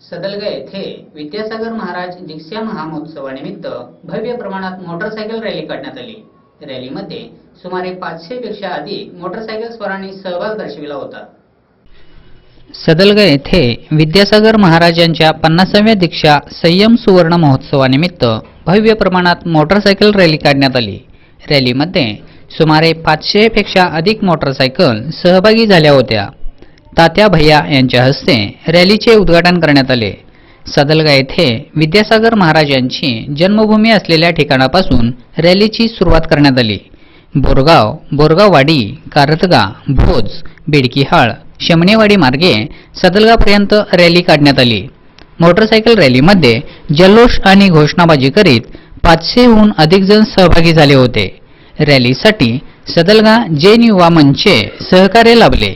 सदलगा येथे विद्यासागर महाराज दीक्षा महामहोत्सवानिमित्त भव्य प्रमाणात मोटरसायकल रॅली काढण्यात आली। रॅलीमध्ये सुमारे 500 पेक्षा अधिक मोटरसायकल स्वारांनी सहभाग दर्शविला होता। सदलगा येथे विद्यासागर महाराजांच्या 50व्या दीक्षा संयम सुवर्ण महोत्सवानिमित्त भव्य प्रमाणात मोटरसायकल रॅली काढण्यात आली। रॅलीमध्ये सुमारे 500 पेक्षा अधिक मोटरसायकल सहभागी झाल्या होत्या। तात्या भैया यांच्या हस्ते रॅलीचे उद्घाटन करण्यात आले। सदलगा येथे विद्यासागर महाराजांची जन्मभूमी असलेल्या ठिकाणापासून रॅलीची सुरुवात करण्यात आली। बोरगाव, बोरगाववाडी, कारतगा, भोज, बेडकीहाळ, शमनेवाडी मार्गे सदलगापर्यंत रॅली काढण्यात आली। मोटरसायकल रॅलीमध्ये जल्लोष आणि घोषणाबाजी करीत 500हून अधिक जण सहभागी झाले होते। रॅलीसाठी सदलगा जैन युवा मंचचे सहकार्य लाभले।